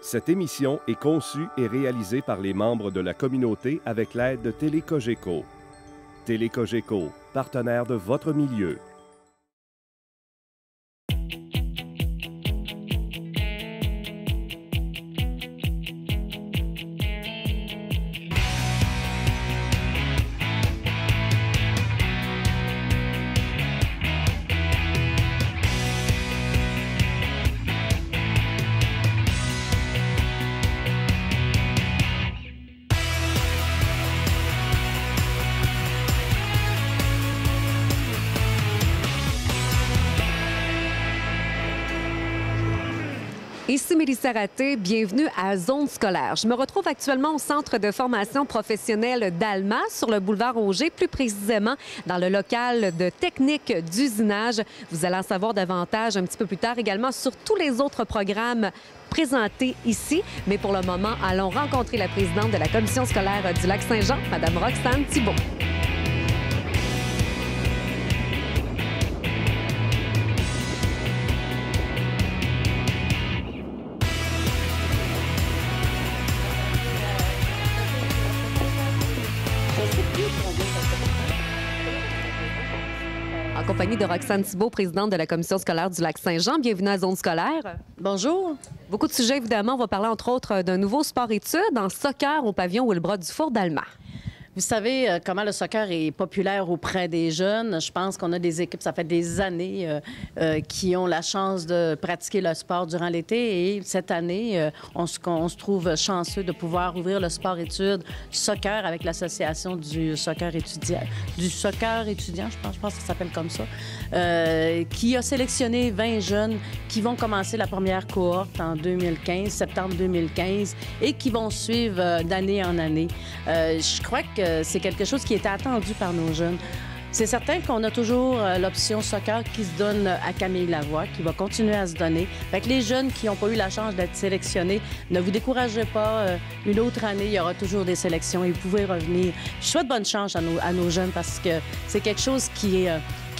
Cette émission est conçue et réalisée par les membres de la communauté avec l'aide de Télécogeco. Télécogeco, partenaire de votre milieu. Ici Mélissa Raté, bienvenue à Zone scolaire. Je me retrouve actuellement au Centre de formation professionnelle d'Alma, sur le boulevard Auger, plus précisément dans le local de technique d'usinage. Vous allez en savoir davantage un petit peu plus tard également sur tous les autres programmes présentés ici. Mais pour le moment, allons rencontrer la présidente de la commission scolaire du Lac-Saint-Jean, Mme Roxane Thibault. En compagnie de Roxane Thibault, présidente de la commission scolaire du Lac-Saint-Jean. Bienvenue à Zone scolaire. Bonjour. Beaucoup de sujets, évidemment. On va parler, entre autres, d'un nouveau sport-études en soccer au pavillon Wilbrod-Dufour d'Alma. Vous savez comment le soccer est populaire auprès des jeunes. Je pense qu'on a des équipes, ça fait des années, qui ont la chance de pratiquer le sport durant l'été. Et cette année, on se trouve chanceux de pouvoir ouvrir le sport-études soccer avec l'association du soccer étudiant. Je pense que ça s'appelle comme ça, qui a sélectionné 20 jeunes qui vont commencer la première cohorte en 2015, septembre 2015, et qui vont suivre d'année en année. Je crois que c'est quelque chose qui était attendu par nos jeunes. C'est certain qu'on a toujours l'option soccer qui se donne à Camille Lavoie, qui va continuer à se donner. Fait que les jeunes qui n'ont pas eu la chance d'être sélectionnés, ne vous découragez pas. Une autre année, il y aura toujours des sélections et vous pouvez revenir. Je souhaite bonne chance à nos jeunes parce que c'est quelque chose qui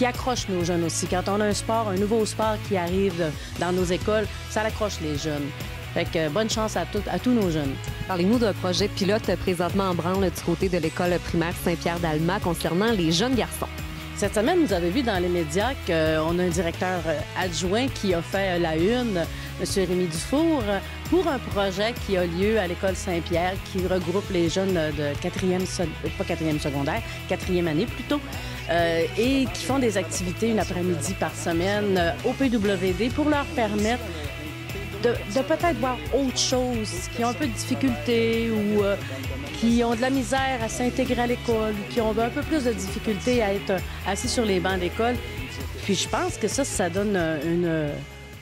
accroche nos jeunes aussi. Quand on a un nouveau sport qui arrive dans nos écoles, ça accroche les jeunes. Fait que bonne chance à tous nos jeunes. Parlez-nous d'un projet pilote présentement en branle du côté de l'école primaire Saint-Pierre d'Alma concernant les jeunes garçons. Cette semaine, vous avez vu dans les médias qu'on a un directeur adjoint qui a fait la une, M. Rémi Dufour, pour un projet qui a lieu à l'école Saint-Pierre qui regroupe les jeunes de quatrième année plutôt, et qui font des activités une après-midi par semaine au PWD pour leur permettre de peut-être voir autre chose, qui ont un peu de difficulté ou qui ont de la misère à s'intégrer à l'école, qui ont un peu plus de difficulté à être assis sur les bancs d'école. Puis je pense que ça donne un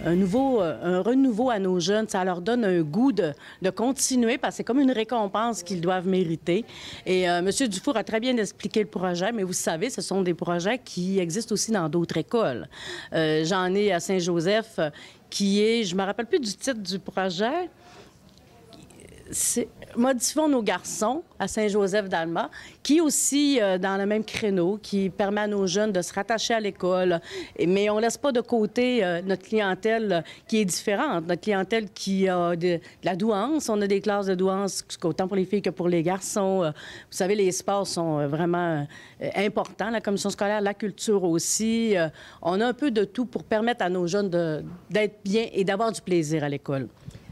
renouveau à nos jeunes. Ça leur donne un goût de continuer parce que c'est comme une récompense qu'ils doivent mériter. Et M. Dufour a très bien expliqué le projet, mais vous savez, ce sont des projets qui existent aussi dans d'autres écoles. J'en ai à Saint-Joseph qui est, je ne me rappelle plus du titre du projet, c'est Modifions nos garçons à Saint-Joseph d'Alma, qui est aussi dans le même créneau, qui permet à nos jeunes de se rattacher à l'école. Mais on ne laisse pas de côté notre clientèle qui est différente, notre clientèle qui a de la douance. On a des classes de douance autant pour les filles que pour les garçons. Vous savez, les sports sont vraiment importants. La commission scolaire, la culture aussi. On a un peu de tout pour permettre à nos jeunes d'être bien et d'avoir du plaisir à l'école.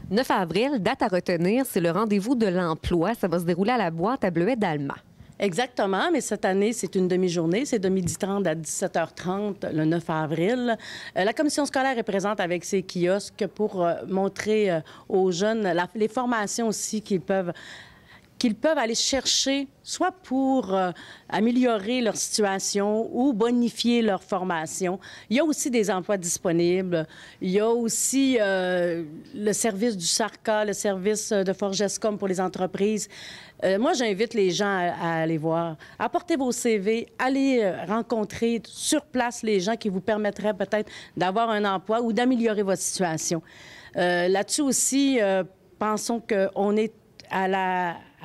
9 avril, date à retenir, c'est le rendez-vous de l'emploi. Ça va se dérouler à la boîte à Bleuet d'Alma. Exactement, mais cette année, c'est une demi-journée. C'est de 12h30 à 17h30 le 9 avril. La commission scolaire est présente avec ses kiosques pour montrer aux jeunes les formations aussi qu'ils peuvent aller chercher, soit pour améliorer leur situation ou bonifier leur formation. Il y a aussi des emplois disponibles. Il y a aussi le service du SARCA, le service de Forgescom pour les entreprises. Moi, j'invite les gens à aller voir. Apportez vos CV, allez rencontrer sur place les gens qui vous permettraient peut-être d'avoir un emploi ou d'améliorer votre situation. Là-dessus aussi, pensons qu'on est à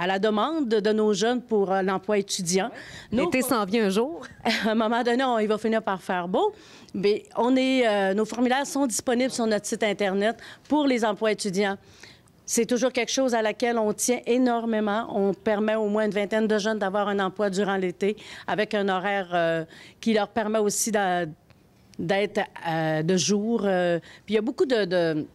la demande de nos jeunes pour l'emploi étudiant. L'été s'en vient un jour. À un moment donné, il va finir par faire beau. Mais nos formulaires sont disponibles sur notre site Internet pour les emplois étudiants. C'est toujours quelque chose à laquelle on tient énormément. On permet au moins une vingtaine de jeunes d'avoir un emploi durant l'été avec un horaire qui leur permet aussi d'être de jour. Puis il y a beaucoup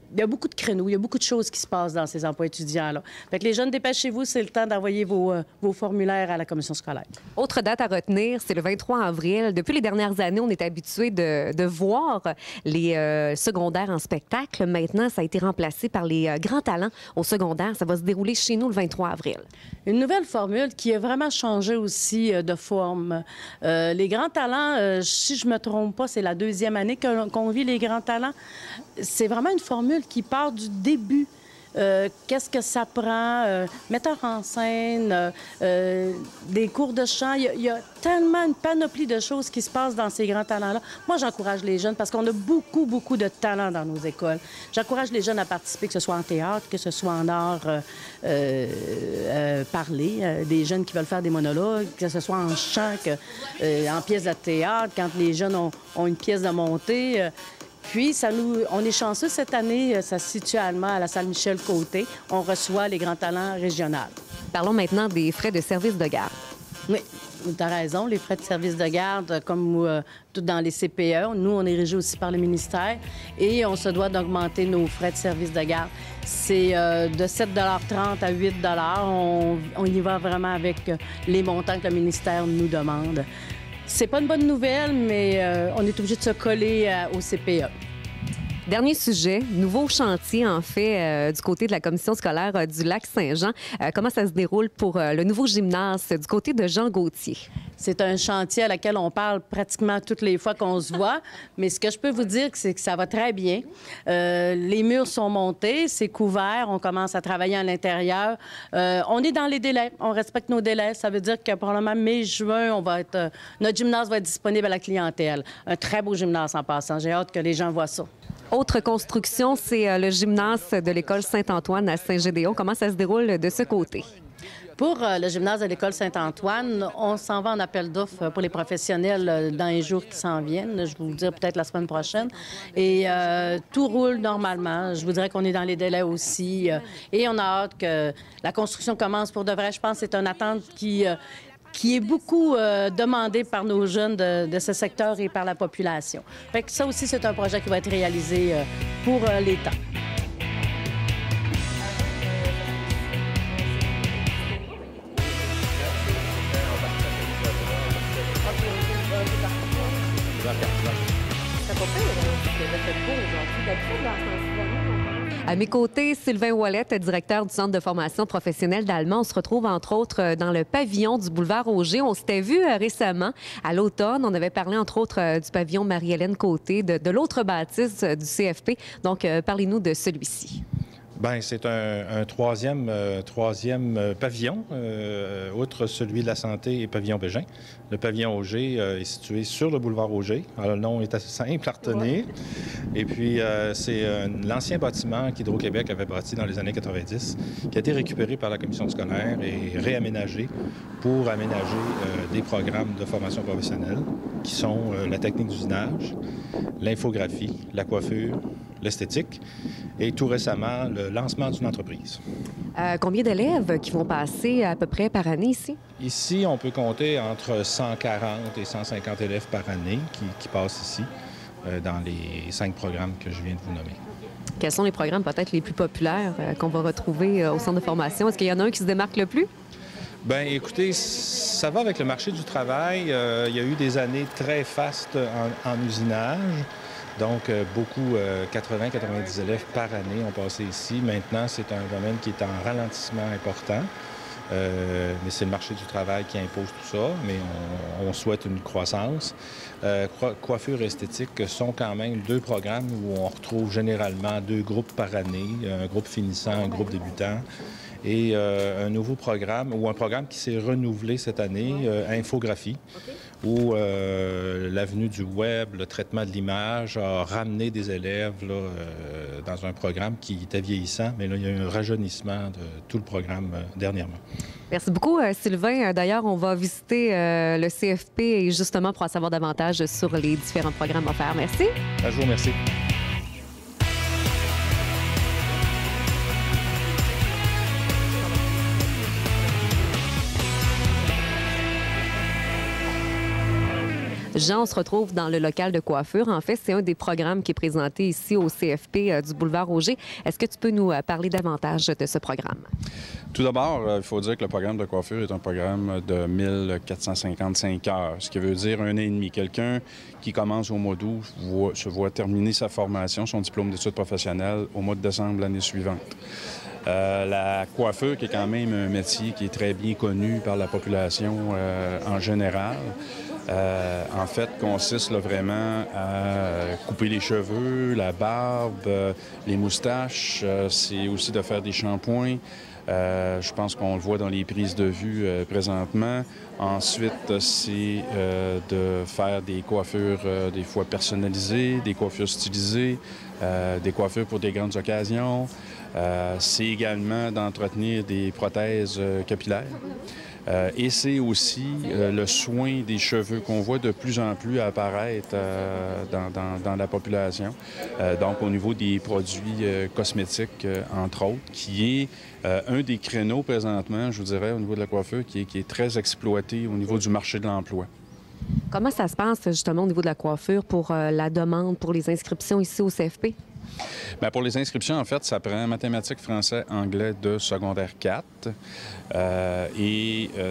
il y a beaucoup de créneaux, il y a beaucoup de choses qui se passent dans ces emplois étudiants-là. Fait que les jeunes, dépêchez-vous, c'est le temps d'envoyer vos formulaires à la commission scolaire. Autre date à retenir, c'est le 23 avril. Depuis les dernières années, on est habitué de voir les secondaires en spectacle. Maintenant, ça a été remplacé par les grands talents au secondaire. Ça va se dérouler chez nous le 23 avril. Une nouvelle formule qui a vraiment changé aussi de forme. Les grands talents, si je me trompe pas, c'est la deuxième année qu'on vit les grands talents. C'est vraiment une formule qui part du début. Qu'est-ce que ça prend? Metteur en scène, des cours de chant. Il y a tellement une panoplie de choses qui se passent dans ces grands talents-là. Moi, j'encourage les jeunes parce qu'on a beaucoup, beaucoup de talents dans nos écoles. J'encourage les jeunes à participer, que ce soit en théâtre, que ce soit en art parlé, des jeunes qui veulent faire des monologues, que ce soit en chant, en pièce de théâtre, quand les jeunes ont une pièce de montée. Puis, on est chanceux cette année, ça se situe à la salle Michel-Côté. On reçoit les grands talents régionaux. Parlons maintenant des frais de service de garde. Oui, tu as raison. Les frais de service de garde, comme tout dans les CPE, nous, on est régi aussi par le ministère et on se doit d'augmenter nos frais de service de garde. C'est de 7,30 à 8 On y va vraiment avec les montants que le ministère nous demande. C'est pas une bonne nouvelle, mais on est obligé de se coller au CPE. Dernier sujet, nouveau chantier, en fait, du côté de la commission scolaire du Lac-Saint-Jean. Comment ça se déroule pour le nouveau gymnase du côté de Jean Gauthier? C'est un chantier à laquelle on parle pratiquement toutes les fois qu'on se voit. Mais ce que je peux vous dire, c'est que ça va très bien. Les murs sont montés, c'est couvert, on commence à travailler à l'intérieur. On est dans les délais, on respecte nos délais. Ça veut dire que probablement mai-juin, notre gymnase va être disponible à la clientèle. Un très beau gymnase en passant. J'ai hâte que les gens voient ça. Autre construction, c'est le gymnase de l'École Saint-Antoine à Saint-Gédéon. Comment ça se déroule de ce côté? Pour le gymnase de l'École Saint-Antoine, on s'en va en appel d'offres pour les professionnels dans les jours qui s'en viennent. Je vais vous le dire peut-être la semaine prochaine. Et tout roule normalement. Je vous dirais qu'on est dans les délais aussi. Et on a hâte que la construction commence pour de vrai. Je pense que c'est une attente qui est beaucoup demandé par nos jeunes de ce secteur et par la population. Fait que ça aussi, c'est un projet qui va être réalisé pour les temps. À mes côtés, Sylvain Ouellette, directeur du Centre de formation professionnelle d'Allemand. On se retrouve, entre autres, dans le pavillon du boulevard Auger. On s'était vu récemment, à l'automne. On avait parlé, entre autres, du pavillon Marie-Hélène Côté, de l'autre bâtisse du CFP. Donc, parlez-nous de celui-ci. Bien, c'est un troisième pavillon, outre celui de la santé et pavillon Bégin. Le pavillon Auger est situé sur le boulevard Auger. Alors, le nom est assez simple à retenir. Ouais. Et puis, c'est l'ancien bâtiment qu'Hydro-Québec avait bâti dans les années 90, qui a été récupéré par la commission scolaire et réaménagé pour aménager des programmes de formation professionnelle qui sont la technique d'usinage, l'infographie, la coiffure, l'esthétique et tout récemment, le lancement d'une entreprise. Combien d'élèves qui vont passer à peu près par année ici? Ici, on peut compter entre 140 et 150 élèves par année qui passent ici dans les 5 programmes que je viens de vous nommer. Quels sont les programmes peut-être les plus populaires qu'on va retrouver au centre de formation? Est-ce qu'il y en a un qui se démarque le plus? Bien, écoutez, ça va avec le marché du travail. Il y a eu des années très fastes en usinage. Donc, beaucoup, 80-90 élèves par année ont passé ici. Maintenant, c'est un domaine qui est en ralentissement important. Mais c'est le marché du travail qui impose tout ça, mais on souhaite une croissance. Coiffure et esthétique sont quand même 2 programmes où on retrouve généralement 2 groupes par année, un groupe finissant, un groupe débutant. Et un nouveau programme, ou un programme qui s'est renouvelé cette année, infographie, où l'avenue du web, le traitement de l'image a ramené des élèves là, dans un programme qui était vieillissant, mais là, il y a eu un rajeunissement de tout le programme dernièrement. Merci beaucoup, Sylvain. D'ailleurs, on va visiter le CFP et justement pour en savoir davantage sur les différents programmes offerts. Merci. Je vous remercie. Jean, on se retrouve dans le local de coiffure. En fait, c'est un des programmes qui est présenté ici au CFP du boulevard Auger. Est-ce que tu peux nous parler davantage de ce programme? Tout d'abord, il faut dire que le programme de coiffure est un programme de 1455 heures, ce qui veut dire 1 an et demi. Quelqu'un qui commence au mois d'août se voit terminer sa formation, son diplôme d'études professionnelles, au mois de décembre l'année suivante. La coiffure, qui est quand même un métier qui est très bien connu par la population en général, en fait, consiste là, vraiment à couper les cheveux, la barbe, les moustaches. C'est aussi de faire des shampoings. Je pense qu'on le voit dans les prises de vue présentement. Ensuite, c'est de faire des coiffures des fois personnalisées, des coiffures stylisées, des coiffures pour des grandes occasions. C'est également d'entretenir des prothèses capillaires. Et c'est aussi le soin des cheveux qu'on voit de plus en plus apparaître dans la population. Donc, au niveau des produits cosmétiques, entre autres, qui est un des créneaux présentement, je vous dirais, au niveau de la coiffure, qui est très exploité au niveau du marché de l'emploi. Comment ça se passe justement au niveau de la coiffure pour la demande, pour les inscriptions ici au CFP? Bien, pour les inscriptions, en fait, ça prend mathématiques, français, anglais de secondaire 4.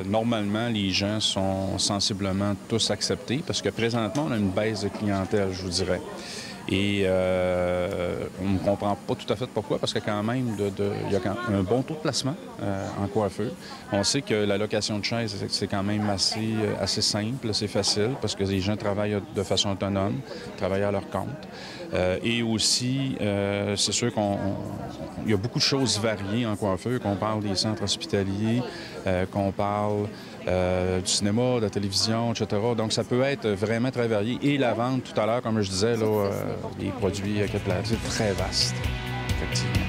Normalement, les gens sont sensiblement tous acceptés parce que présentement, on a une baisse de clientèle, je vous dirais. Et on ne comprend pas tout à fait pourquoi, parce que quand même, il y a un bon taux de placement en coiffure. On sait que la location de chaises, c'est quand même assez simple, assez facile, parce que les gens travaillent de façon autonome, travaillent à leur compte. Et aussi, c'est sûr qu'il y a beaucoup de choses variées en coiffure, qu'on parle des centres hospitaliers, qu'on parle du cinéma, de la télévision, etc. Donc, ça peut être vraiment très varié. Et la vente, tout à l'heure, comme je disais, là, les produits capillaires, c'est très vaste, effectivement.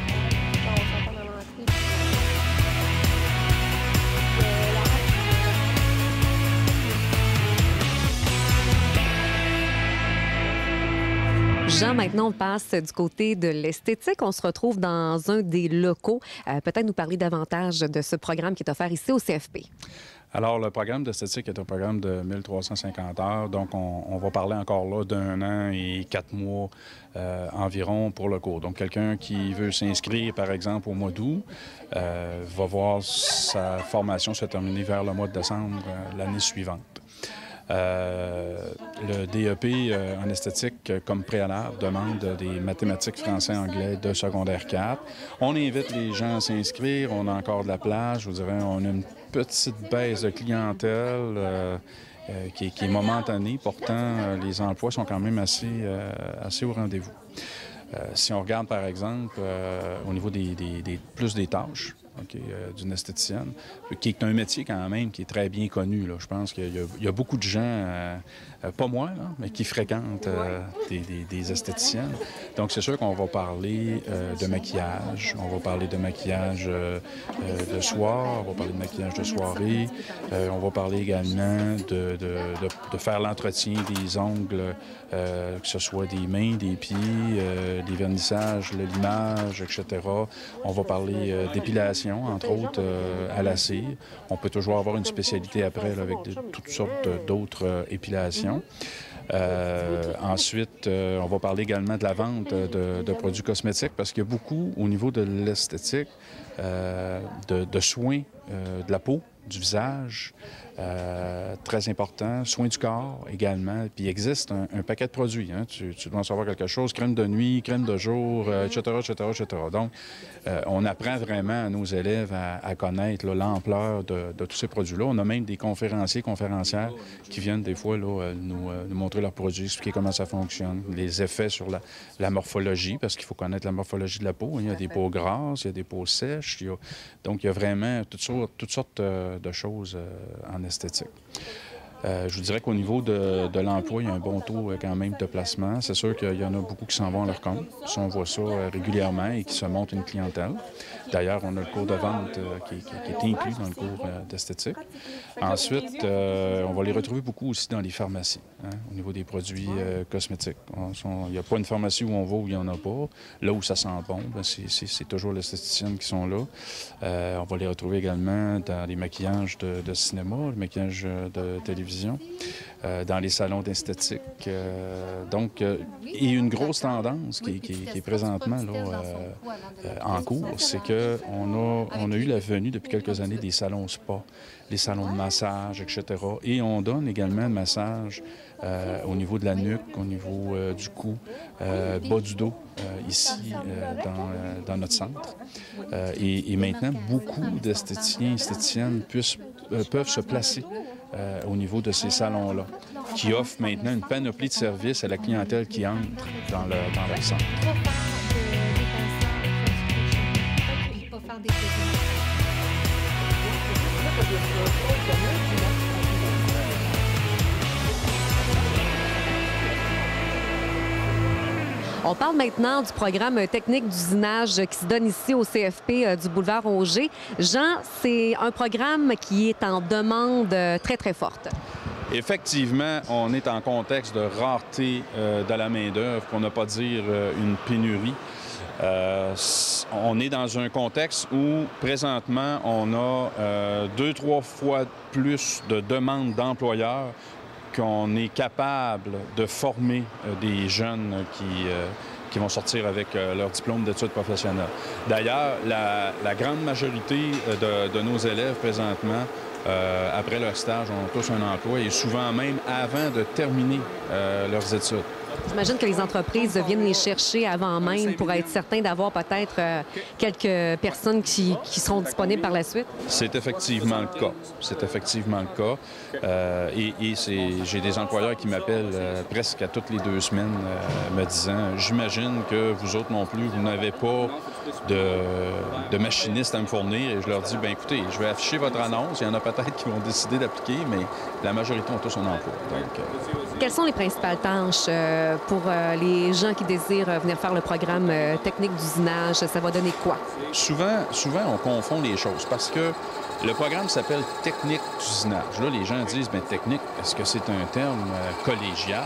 Jean, maintenant, on passe du côté de l'esthétique. On se retrouve dans un des locaux. Peut-être nous parler davantage de ce programme qui est offert ici au CFP. Alors, le programme d'esthétique est un programme de 1350 heures. Donc, on va parler encore là d'1 an et 4 mois environ pour le cours. Donc, quelqu'un qui veut s'inscrire, par exemple, au mois d'août, va voir sa formation se terminer vers le mois de décembre l'année suivante. Le DEP en esthétique, comme préalable, demande des mathématiques, français, anglais de secondaire 4. On invite les gens à s'inscrire. On a encore de la place. Je vous dirais, on a une petite baisse de clientèle qui est momentanée. Pourtant, les emplois sont quand même assez au rendez-vous. Si on regarde, par exemple, au niveau plus des tâches, d'une esthéticienne, qui est un métier quand même qui est très bien connu. Là. Je pense qu'il y a beaucoup de gens, pas moi, là, mais qui fréquentent des esthéticiennes. Donc, c'est sûr qu'on va parler de maquillage, on va parler de maquillage de soir, on va parler de maquillage de soirée, on va parler également de faire l'entretien des ongles, que ce soit des mains, des pieds, des vernissages, le limage, etc. On va parler d'épilation, entre autres, à la cire. On peut toujours avoir une spécialité après là, avec toutes sortes d'autres épilations. Ensuite, on va parler également de la vente de produits cosmétiques parce qu'il y a beaucoup, au niveau de l'esthétique, de soins de la peau, du visage, très important. Soins du corps également. Puis il existe un paquet de produits. Hein. Tu dois en savoir quelque chose. Crème de nuit, crème de jour, etc., etc., etc. Donc, on apprend vraiment à nos élèves à connaître l'ampleur de tous ces produits-là. On a même des conférenciers, conférencières qui viennent des fois là, nous montrer leurs produits, expliquer comment ça fonctionne, les effets sur la morphologie, parce qu'il faut connaître la morphologie de la peau. Il y a des peaux grasses, il y a des peaux sèches. Donc, il y a vraiment toutes sortes de choses en esthétique. Je vous dirais qu'au niveau de l'emploi, il y a un bon taux quand même de placement. C'est sûr qu'il y en a beaucoup qui s'en vont à leur compte. Ça, on voit ça régulièrement et qui se monte une clientèle. D'ailleurs, on a le cours de vente qui est inclus dans le cours d'esthétique. Ensuite, on va les retrouver beaucoup aussi dans les pharmacies, hein, au niveau des produits cosmétiques. Il n'y a pas une pharmacie où on va où il n'y en a pas. Là où ça sent bon, c'est toujours les esthéticiennes qui sont là. On va les retrouver également dans les maquillages de cinéma, les maquillages de télévision. dans les salons d'esthétique. Et une grosse tendance qui est présentement là, en cours, c'est qu'on a eu la venue depuis quelques années des salons spa, les salons de massage, etc. Et on donne également un massage au niveau de la nuque, au niveau du cou, bas du dos, ici dans notre centre. Et maintenant, beaucoup d'esthéticiens et esthéticiennes peuvent se placer au niveau de ces salons-là, qui offrent maintenant une panoplie de services à la clientèle qui entre dans leur centre. On parle maintenant du programme technique d'usinage qui se donne ici au CFP du boulevard Auger. Jean, c'est un programme qui est en demande très, très forte. Effectivement, on est en contexte de rareté de la main-d'œuvre, pour ne pas dire une pénurie. On est dans un contexte où, présentement, on a 2-3 fois plus de demandes d'employeurs qu'on est capable de former des jeunes qui vont sortir avec leur diplôme d'études professionnelles. D'ailleurs, la grande majorité de nos élèves, présentement, après leur stage, ont tous un emploi et souvent même avant de terminer leurs études. J'imagine que les entreprises viennent les chercher avant même pour être certains d'avoir peut-être quelques personnes qui seront disponibles par la suite? C'est effectivement le cas. C'est effectivement le cas. J'ai des employeurs qui m'appellent presque à toutes les 2 semaines me disant « J'imagine que vous autres non plus, vous n'avez pas de machinistes à me fournir. » Et je leur dis « Bien, écoutez, je vais afficher votre annonce. Il y en a peut-être qui vont décider d'appliquer, mais la majorité ont tous un emploi. » Quelles sont les principales tâches pour les gens qui désirent venir faire le programme technique d'usinage? Ça va donner quoi? Souvent, on confond les choses parce que le programme s'appelle technique d'usinage. Là, les gens disent, bien, technique, est-ce que c'est un terme collégial?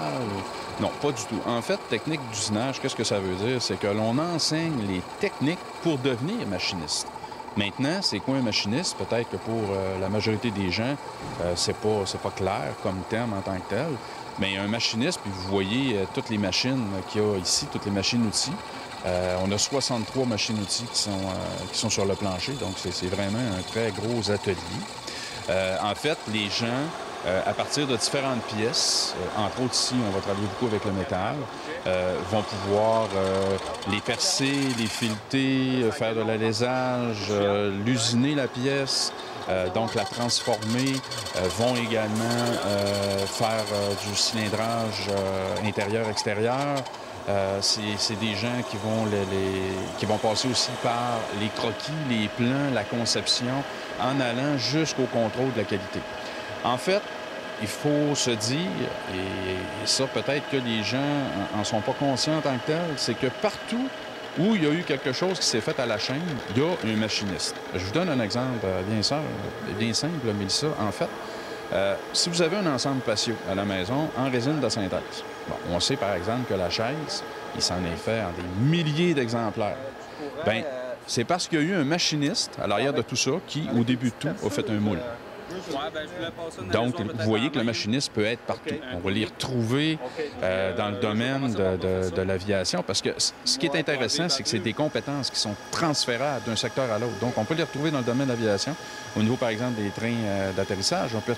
Non, pas du tout. En fait, technique d'usinage, qu'est-ce que ça veut dire? C'est que l'on enseigne les techniques pour devenir machiniste. Maintenant, c'est quoi un machiniste? Peut-être que pour la majorité des gens, c'est pas clair comme terme en tant que tel. Mais un machiniste, puis vous voyez toutes les machines qu'il y a ici, toutes les machines-outils. On a 63 machines-outils qui sont sur le plancher, donc c'est vraiment un très gros atelier. En fait, les gens, à partir de différentes pièces, entre autres ici, on va travailler beaucoup avec le métal, vont pouvoir les percer, les fileter, faire de l'alésage, l'usiner la pièce, donc la transformer, vont également faire du cilindrage intérieur-extérieur. C'est des gens qui vont passer aussi par les croquis, les plans, la conception, en allant jusqu'au contrôle de la qualité. En fait, il faut se dire, et ça peut-être que les gens n'en sont pas conscients en tant que tel, c'est que partout où il y a eu quelque chose qui s'est fait à la chaîne, il y a un machiniste. Je vous donne un exemple bien simple, Mélissa. En fait, si vous avez un ensemble patio à la maison en résine de synthèse, bon, on sait par exemple que la chaise, il s'en est fait en des milliers d'exemplaires. Bien, c'est parce qu'il y a eu un machiniste à l'arrière de tout ça qui, au début de tout, a fait un moule. Donc, vous voyez que le machiniste peut être partout. On va les retrouver dans le domaine de l'aviation parce que ce qui est intéressant, c'est que c'est des compétences qui sont transférables d'un secteur à l'autre. Donc, on peut les retrouver dans le domaine de l'aviation, au niveau, par exemple, des trains d'atterrissage. On peut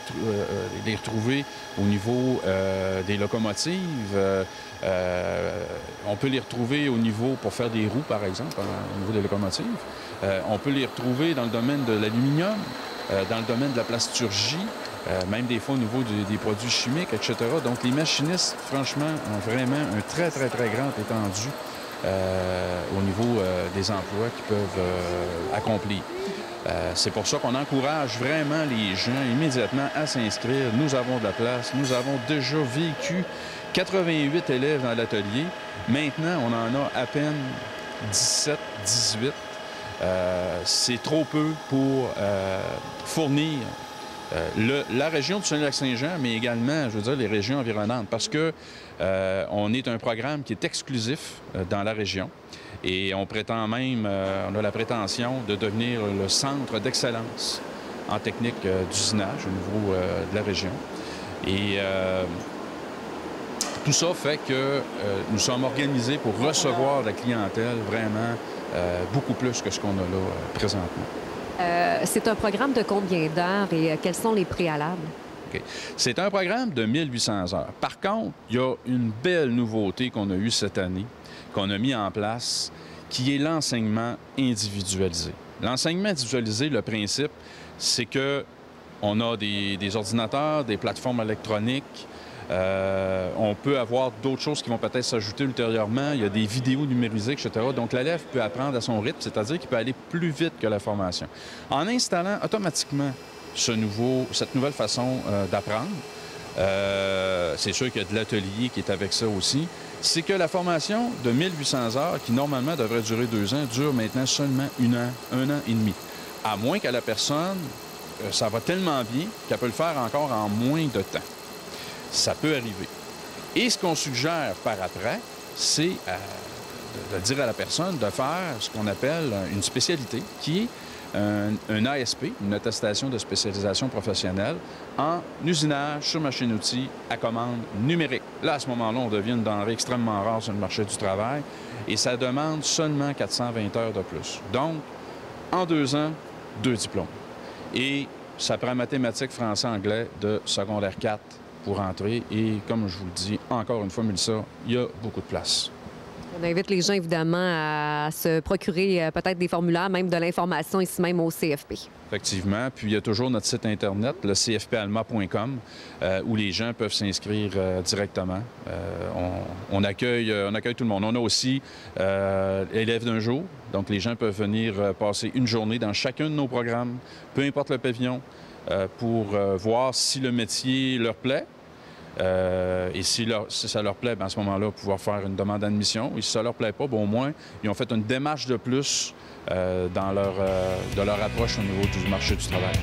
les retrouver au niveau des locomotives. On peut les retrouver au niveau pour faire des roues, par exemple, au niveau des locomotives. On peut les retrouver dans le domaine de l'aluminium. Dans le domaine de la plasturgie, même des fois au niveau des produits chimiques, etc. Donc, les machinistes, franchement, ont vraiment un très, très, très grand étendu au niveau des emplois qu'ils peuvent accomplir. C'est pour ça qu'on encourage vraiment les gens immédiatement à s'inscrire. Nous avons de la place. Nous avons déjà vécu 88 élèves dans l'atelier. Maintenant, on en a à peine 17, 18. C'est trop peu pour fournir la région du Saguenay-Lac-Saint-Jean, mais également, je veux dire, les régions environnantes, parce que on est un programme qui est exclusif dans la région et on prétend même, on a la prétention de devenir le centre d'excellence en technique d'usinage au niveau de la région. Et tout ça fait que nous sommes organisés pour recevoir la clientèle vraiment beaucoup plus que ce qu'on a là présentement. C'est un programme de combien d'heures et quels sont les préalables? Okay. C'est un programme de 1800 heures. Par contre, il y a une belle nouveauté qu'on a eue cette année, qu'on a mis en place, qui est l'enseignement individualisé. L'enseignement individualisé, le principe, c'est que on a des ordinateurs, des plateformes électroniques. On peut avoir d'autres choses qui vont peut-être s'ajouter ultérieurement. Il y a des vidéos numérisées, etc. Donc, l'élève peut apprendre à son rythme, c'est-à-dire qu'il peut aller plus vite que la formation. En installant automatiquement cette nouvelle façon d'apprendre, c'est sûr qu'il y a de l'atelier qui est avec ça aussi, c'est que la formation de 1800 heures, qui normalement devrait durer 2 ans, dure maintenant seulement 1 an et demi. À moins que la personne, ça va tellement bien qu'elle peut le faire encore en moins de temps. Ça peut arriver. Et ce qu'on suggère par après, c'est de dire à la personne de faire ce qu'on appelle une spécialité, qui est un ASP, une attestation de spécialisation professionnelle, en usinage sur machine-outil à commande numérique. Là, à ce moment-là, on devient une denrée extrêmement rare sur le marché du travail et ça demande seulement 420 heures de plus. Donc, en 2 ans, 2 diplômes. Et ça prend mathématiques, français, anglais de secondaire 4 pour entrer. Et comme je vous le dis, encore une fois, Mélissa, il y a beaucoup de place. On invite les gens, évidemment, à se procurer peut-être des formulaires, même de l'information ici même au CFP. Effectivement. Puis il y a toujours notre site Internet, le cfpalma.com, où les gens peuvent s'inscrire directement. On accueille tout le monde. On a aussi élèves d'un jour. Donc les gens peuvent venir passer une journée dans chacun de nos programmes, peu importe le pavillon, pour voir si le métier leur plaît. Et si ça leur plaît, bien, à ce moment-là, pouvoir faire une demande d'admission. Et si ça leur plaît pas, bien, au moins, ils ont fait une démarche de plus de leur approche au niveau du marché du travail.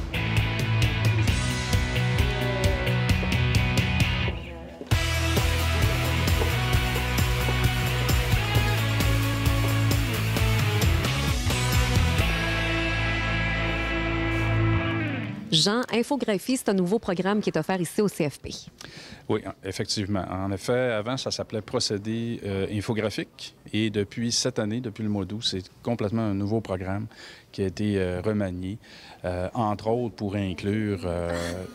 Jean, Infographie, c'est un nouveau programme qui est offert ici au CFP. Oui, effectivement. En effet, avant, ça s'appelait Procédé infographique. Et depuis cette année, depuis le mois d'août, c'est complètement un nouveau programme qui a été remanié, entre autres pour inclure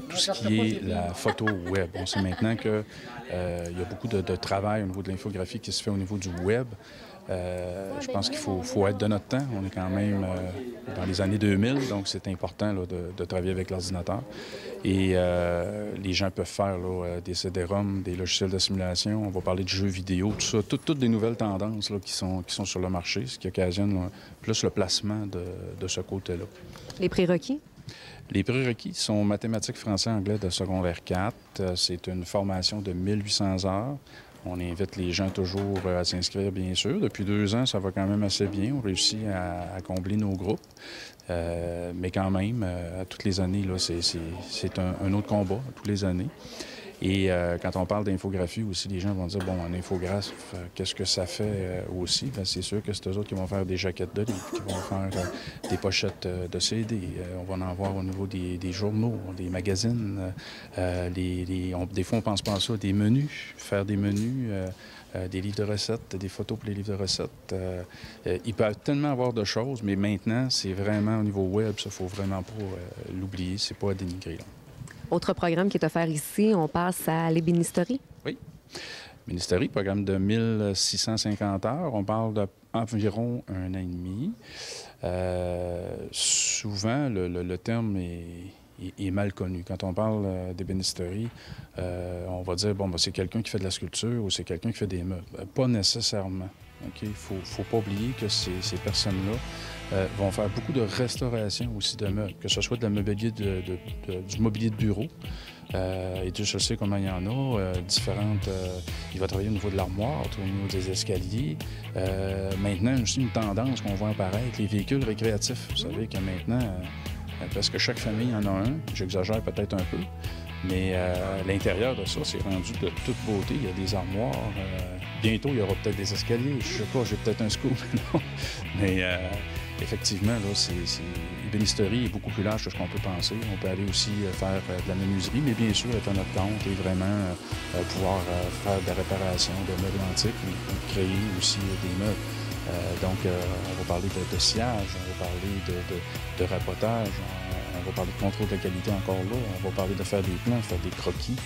tout ce qui est la photo web. On sait maintenant qu'il y a beaucoup de travail au niveau de l'infographie qui se fait au niveau du web. Je pense qu'il faut être de notre temps. On est quand même dans les années 2000, donc c'est important là, de travailler avec l'ordinateur. Et les gens peuvent faire là, des CD-ROM, des logiciels de simulation. On va parler de jeux vidéo, tout ça. Toutes des nouvelles tendances là, qui sont sur le marché, ce qui occasionne là, plus le placement de ce côté-là. Les prérequis? Les prérequis sont mathématiques, français, anglais de secondaire 4. C'est une formation de 1800 heures. On invite les gens toujours à s'inscrire, bien sûr. Depuis 2 ans, ça va quand même assez bien. On réussit à combler nos groupes. Mais quand même, à toutes les années, là, c'est un autre combat, à toutes les années. Et quand on parle d'infographie aussi, les gens vont dire, bon, un infographe, qu'est-ce que ça fait aussi? Bien, c'est sûr que c'est eux autres qui vont faire des jaquettes de livres, qui vont faire des pochettes de CD. On va en avoir au niveau des journaux, des magazines. Des fois, on pense pas à ça, des menus, faire des menus, des livres de recettes, des photos pour les livres de recettes. Ils peuvent tellement avoir de choses, mais maintenant, c'est vraiment au niveau web, ça, faut vraiment pas l'oublier, c'est pas à dénigrer, là. Autre programme qui est offert ici, on passe à l'ébénisterie. Oui. L'ébénisterie, programme de 1650 heures. On parle d'environ 1 an et demi. Souvent, le terme est mal connu. Quand on parle d'ébénisterie, on va dire, bon, ben, c'est quelqu'un qui fait de la sculpture ou c'est quelqu'un qui fait des meubles. Pas nécessairement. Okay? Faut pas oublier que ces personnes-là vont faire beaucoup de restauration aussi de meubles, que ce soit de la mobilier du mobilier de bureau. Et Dieu je sais comment il y en a, différentes. Il va travailler au niveau de l'armoire, au niveau des escaliers. Maintenant, aussi une tendance qu'on voit apparaître, les véhicules récréatifs. Vous savez que maintenant, parce que chaque famille en a un, j'exagère peut-être un peu, mais l'intérieur de ça, c'est rendu de toute beauté. Il y a des armoires. Bientôt, il y aura peut-être des escaliers. Je sais pas, j'ai peut-être un scoop. Mais effectivement, là, l'ébénisterie est beaucoup plus large que ce qu'on peut penser. On peut aller aussi faire de la menuiserie, mais bien sûr, être à notre compte et vraiment pouvoir faire de la réparation de meubles antiques ou créer aussi des meubles. Donc, on va parler de sciage, on va parler de rabotage, on va parler de contrôle de la qualité encore là, on va parler de faire des plans, faire des croquis.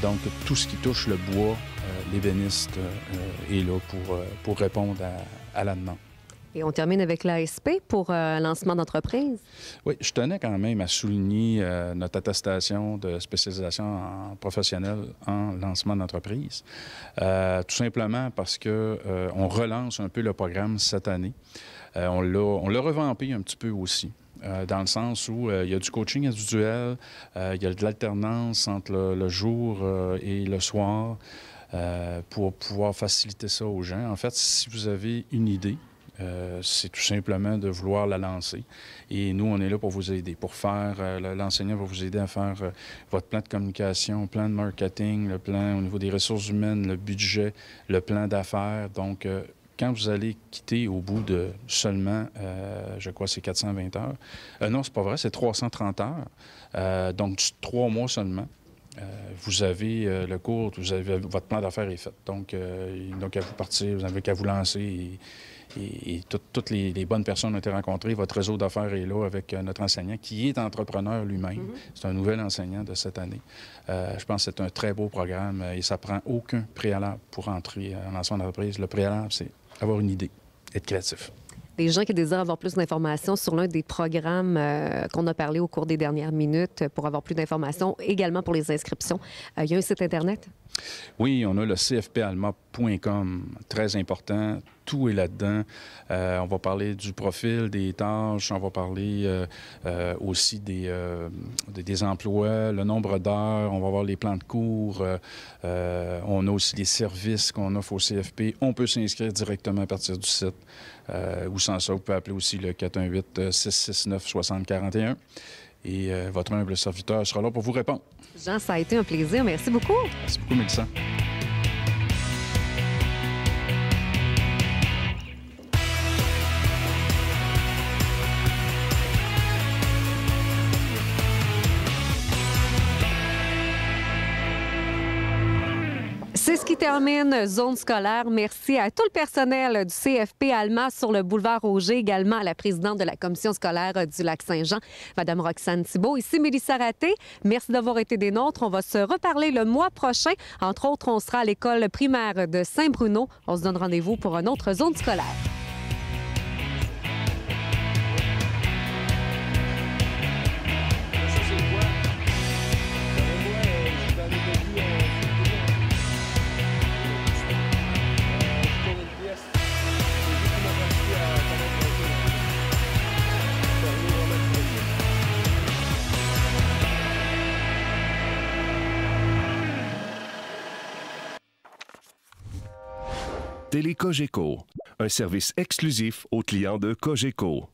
Donc, tout ce qui touche le bois, l'ébéniste est là pour répondre à la demande. Et on termine avec l'ASP pour lancement d'entreprise. Oui, je tenais quand même à souligner notre attestation de spécialisation en professionnel en lancement d'entreprise. Tout simplement parce que on relance un peu le programme cette année. On l'a revampé un petit peu aussi. Dans le sens où il y a du coaching individuel, il y a de l'alternance entre le jour et le soir pour pouvoir faciliter ça aux gens. En fait, si vous avez une idée, c'est tout simplement de vouloir la lancer. Et nous, on est là pour vous aider, pour faire, l'enseignant va vous aider à faire votre plan de communication, plan de marketing, le plan au niveau des ressources humaines, le budget, le plan d'affaires. Donc, quand vous allez quitter au bout de seulement, je crois, c'est 420 heures. Non, c'est pas vrai, c'est 330 heures. Donc, 3 mois seulement. Vous avez le cours, votre plan d'affaires est fait. Donc, à vous partir, vous n'avez qu'à vous lancer et toutes les bonnes personnes ont été rencontrées. Votre réseau d'affaires est là avec notre enseignant qui est entrepreneur lui-même. C'est un nouvel enseignant de cette année. Je pense que c'est un très beau programme et ça prend aucun préalable pour entrer en lancement d'entreprise. Le préalable, c'est avoir une idée, être créatif. Les gens qui désirent avoir plus d'informations sur l'un des programmes qu'on a parlé au cours des dernières minutes pour avoir plus d'informations, également pour les inscriptions, il y a un site Internet? Oui, on a le cfpalma.com, très important. Tout est là-dedans. On va parler du profil, des tâches, on va parler aussi des emplois, le nombre d'heures, on va voir les plans de cours. On a aussi les services qu'on offre au CFP. On peut s'inscrire directement à partir du site. Ou sans ça, vous pouvez appeler aussi le 418-669-6041. Et votre humble serviteur sera là pour vous répondre. Jean, ça a été un plaisir. Merci beaucoup. Merci beaucoup, Mélissa. C'est ce qui termine Zone scolaire. Merci à tout le personnel du CFP Alma sur le boulevard Auger, également à la présidente de la commission scolaire du Lac-Saint-Jean, Mme Roxane Thibault. Ici, Mélissa Raté. Merci d'avoir été des nôtres. On va se reparler le mois prochain. Entre autres, on sera à l'école primaire de Saint-Bruno. On se donne rendez-vous pour une autre zone scolaire. Télé Cogeco, un service exclusif aux clients de Cogeco.